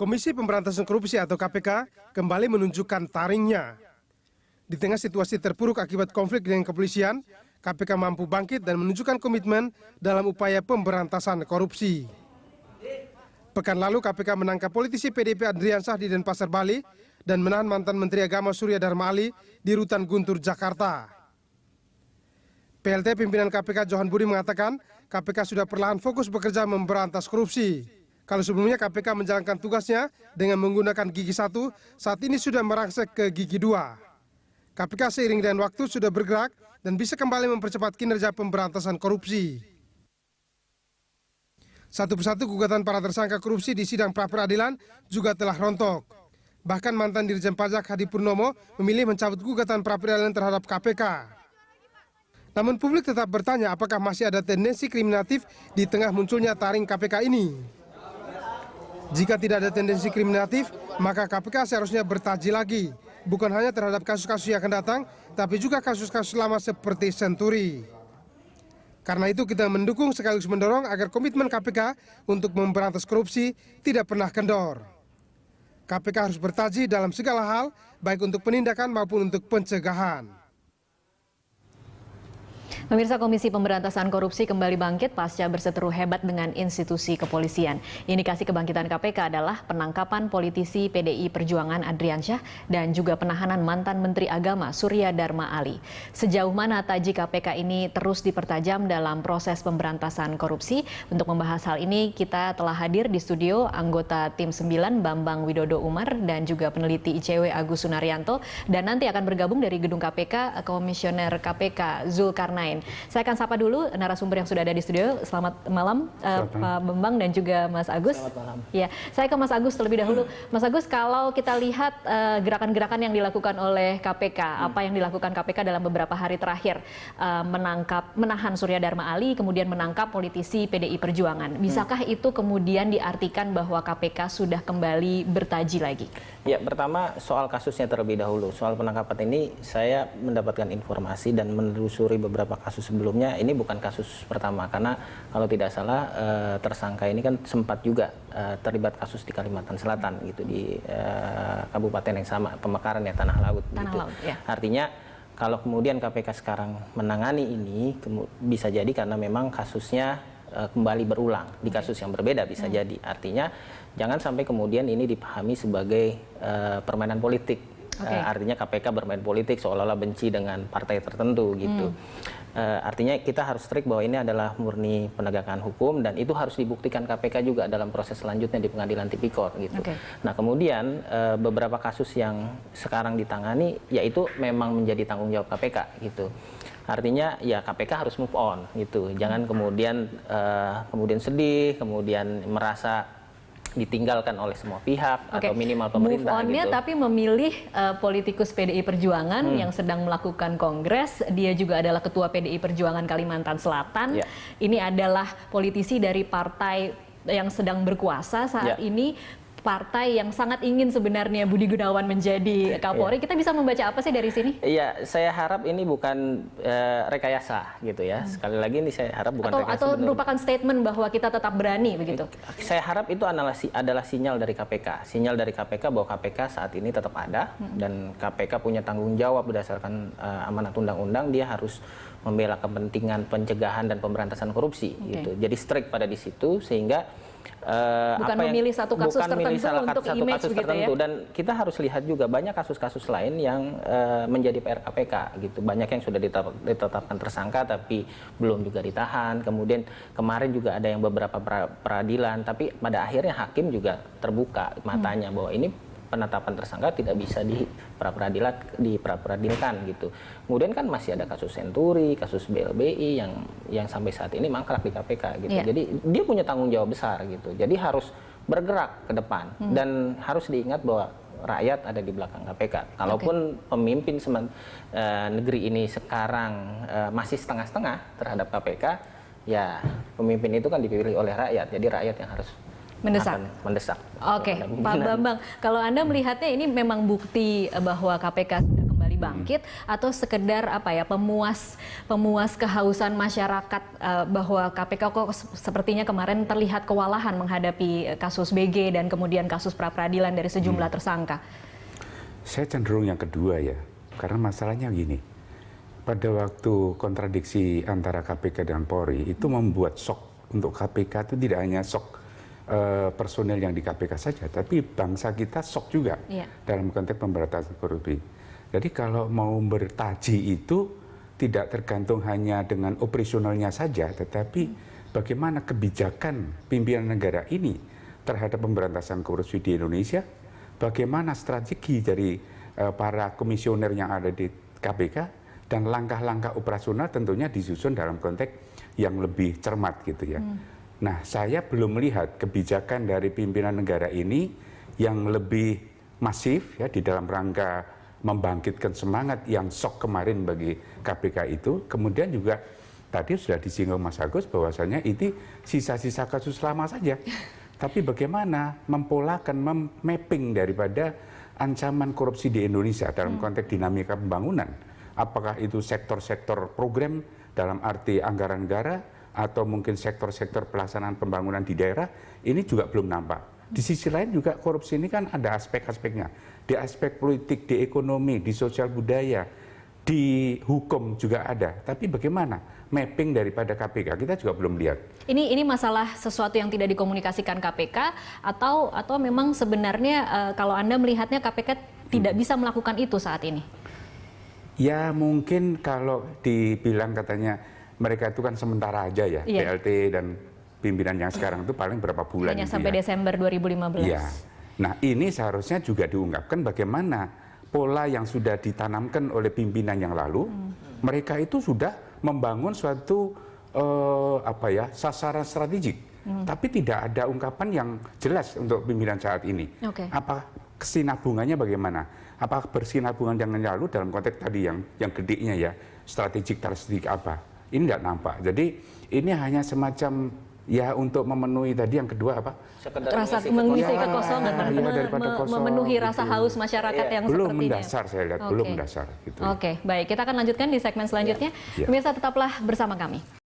Komisi Pemberantasan Korupsi atau KPK kembali menunjukkan taringnya. Di tengah situasi terpuruk akibat konflik dengan kepolisian, KPK mampu bangkit dan menunjukkan komitmen dalam upaya pemberantasan korupsi. Pekan lalu KPK menangkap politisi PDIP Adriansyah di Denpasar, Bali dan menahan mantan Menteri Agama Surya Dharma Ali di Rutan Guntur, Jakarta. PLT pimpinan KPK Johan Budi mengatakan KPK sudah perlahan fokus bekerja memberantas korupsi. Kalau sebelumnya KPK menjalankan tugasnya dengan menggunakan gigi 1, saat ini sudah merangsek ke gigi 2. KPK seiring dengan waktu sudah bergerak dan bisa kembali mempercepat kinerja pemberantasan korupsi. Satu persatu gugatan para tersangka korupsi di sidang pra-peradilan juga telah rontok. Bahkan mantan Dirjen Pajak Hadi Purnomo memilih mencabut gugatan pra-peradilan terhadap KPK. Namun publik tetap bertanya apakah masih ada tendensi kriminatif di tengah munculnya taring KPK ini. Jika tidak ada tendensi kriminatif, maka KPK seharusnya bertaji lagi. Bukan hanya terhadap kasus-kasus yang akan datang, tapi juga kasus-kasus lama seperti Senturi. Karena itu kita mendukung sekaligus mendorong agar komitmen KPK untuk memberantas korupsi tidak pernah kendor. KPK harus bertaji dalam segala hal, baik untuk penindakan maupun untuk pencegahan. Pemirsa, Komisi Pemberantasan Korupsi kembali bangkit pasca berseteru hebat dengan institusi kepolisian. Indikasi kebangkitan KPK adalah penangkapan politisi PDI Perjuangan Adriansyah dan juga penahanan mantan Menteri Agama Surya Dharma Ali. Sejauh mana taji KPK ini terus dipertajam dalam proses pemberantasan korupsi? Untuk membahas hal ini kita telah hadir di studio anggota Tim 9 Bambang Widodo Umar dan juga peneliti ICW Agus Sunaryanto, dan nanti akan bergabung dari gedung KPK Komisioner KPK Zulkarnain. Saya akan sapa dulu narasumber yang sudah ada di studio. Selamat malam Pak Bambang dan juga Mas Agus. Selamat malam. Ya, saya ke Mas Agus terlebih dahulu. Mas Agus, kalau kita lihat gerakan-gerakan yang dilakukan oleh KPK, apa yang dilakukan KPK dalam beberapa hari terakhir, menahan Surya Dharma Ali, kemudian menangkap politisi PDI Perjuangan. Bisakah itu kemudian diartikan bahwa KPK sudah kembali bertaji lagi? Ya, pertama soal kasusnya terlebih dahulu. Soal penangkapan ini saya mendapatkan informasi dan menelusuri beberapa kasus sebelumnya. Ini bukan kasus pertama, karena kalau tidak salah tersangka ini kan sempat juga terlibat kasus di Kalimantan Selatan gitu, di kabupaten yang sama, pemekaran ya, Tanah Laut. Tanah gitu. Laut, ya. Artinya kalau kemudian KPK sekarang menangani ini, bisa jadi karena memang kasusnya kembali berulang di kasus yang berbeda, bisa jadi. Artinya jangan sampai kemudian ini dipahami sebagai permainan politik. Artinya KPK bermain politik seolah-olah benci dengan partai tertentu gitu. Artinya kita harus strict bahwa ini adalah murni penegakan hukum dan itu harus dibuktikan KPK juga dalam proses selanjutnya di pengadilan tipikor gitu. Nah, kemudian beberapa kasus yang sekarang ditangani yaitu memang menjadi tanggung jawab KPK gitu. Artinya ya KPK harus move on gitu. Jangan kemudian sedih, kemudian merasa ditinggalkan oleh semua pihak atau minimal pemerintah. Move on-nya gitu. tapi memilih politikus PDI Perjuangan yang sedang melakukan kongres. Dia juga adalah ketua PDI Perjuangan Kalimantan Selatan. Ini adalah politisi dari partai yang sedang berkuasa saat ini. Partai yang sangat ingin sebenarnya Budi Gunawan menjadi Kapolri. Kita bisa membaca apa sih dari sini? Iya, saya harap ini bukan rekayasa gitu ya. Sekali lagi ini saya harap bukan rekayasa. Atau merupakan statement bahwa kita tetap berani begitu? Saya harap itu adalah sinyal dari KPK. Sinyal dari KPK bahwa KPK saat ini tetap ada dan KPK punya tanggung jawab berdasarkan amanat undang-undang. Dia harus membela kepentingan pencegahan dan pemberantasan korupsi gitu. Jadi strict pada di situ sehingga bukan memilih satu kasus tertentu untuk image begitu ya. Dan kita harus lihat juga banyak kasus-kasus lain yang menjadi PR KPK gitu. Banyak yang sudah ditetapkan tersangka tapi belum juga ditahan. Kemudian kemarin juga ada yang beberapa peradilan tapi pada akhirnya hakim juga terbuka matanya bahwa ini penetapan tersangka tidak bisa diperadilan gitu. Kemudian kan masih ada kasus Senturi, kasus BLBI yang sampai saat ini mangkrak di KPK gitu. Jadi dia punya tanggung jawab besar gitu. Jadi harus bergerak ke depan dan harus diingat bahwa rakyat ada di belakang KPK. Kalaupun pemimpin negeri ini sekarang masih setengah-setengah terhadap KPK, ya pemimpin itu kan dipilih oleh rakyat. Jadi rakyat yang harus mendesak. Oke, Pak Bambang, kalau Anda melihatnya ini memang bukti bahwa KPK sudah kembali bangkit atau sekedar apa ya pemuas kehausan masyarakat bahwa KPK kok sepertinya kemarin terlihat kewalahan menghadapi kasus BG dan kemudian kasus pra-peradilan dari sejumlah tersangka? Saya cenderung yang kedua ya, karena masalahnya gini, pada waktu kontradiksi antara KPK dan Polri itu membuat shock untuk KPK itu tidak hanya shock personel yang di KPK saja, tapi bangsa kita shock juga dalam konteks pemberantasan korupsi. Jadi kalau mau bertaji itu tidak tergantung hanya dengan operasionalnya saja, tetapi bagaimana kebijakan pimpinan negara ini terhadap pemberantasan korupsi di Indonesia, bagaimana strategi dari para komisioner yang ada di KPK, dan langkah-langkah operasional tentunya disusun dalam konteks yang lebih cermat gitu ya. Nah, saya belum melihat kebijakan dari pimpinan negara ini yang lebih masif ya di dalam rangka membangkitkan semangat yang shock kemarin bagi KPK itu. Kemudian juga tadi sudah disinggung Mas Agus bahwasanya itu sisa-sisa kasus lama saja. Tapi bagaimana mempolakan, memapping daripada ancaman korupsi di Indonesia dalam konteks dinamika pembangunan. Apakah itu sektor-sektor program dalam arti anggaran negara, atau mungkin sektor-sektor pelaksanaan pembangunan di daerah, ini juga belum nampak. Di sisi lain juga korupsi ini kan ada aspek-aspeknya. Di aspek politik, di ekonomi, di sosial budaya, di hukum juga ada. Tapi bagaimana mapping daripada KPK, kita juga belum lihat. Ini masalah sesuatu yang tidak dikomunikasikan KPK atau memang sebenarnya kalau Anda melihatnya KPK tidak bisa melakukan itu saat ini? Ya mungkin kalau dibilang katanya mereka itu kan sementara aja ya, PLT dan pimpinan yang sekarang itu paling berapa bulan. Hanya sampai Desember 2015. Iya. Nah ini seharusnya juga diungkapkan bagaimana pola yang sudah ditanamkan oleh pimpinan yang lalu, mereka itu sudah membangun suatu sasaran strategik, tapi tidak ada ungkapan yang jelas untuk pimpinan saat ini. Apa kesinambungannya bagaimana? Apakah bersinambungan dengan yang lalu dalam konteks tadi yang gedenya ya, strategik apa? Ini tidak nampak. Jadi ini hanya semacam ya untuk memenuhi tadi yang kedua apa? Rasa mengisi kekosongan, memenuhi rasa haus masyarakat yang belum sepertinya. mendasar saya lihat, belum mendasar. Gitu. Oke, baik. Kita akan lanjutkan di segmen selanjutnya. Pemirsa tetaplah bersama kami.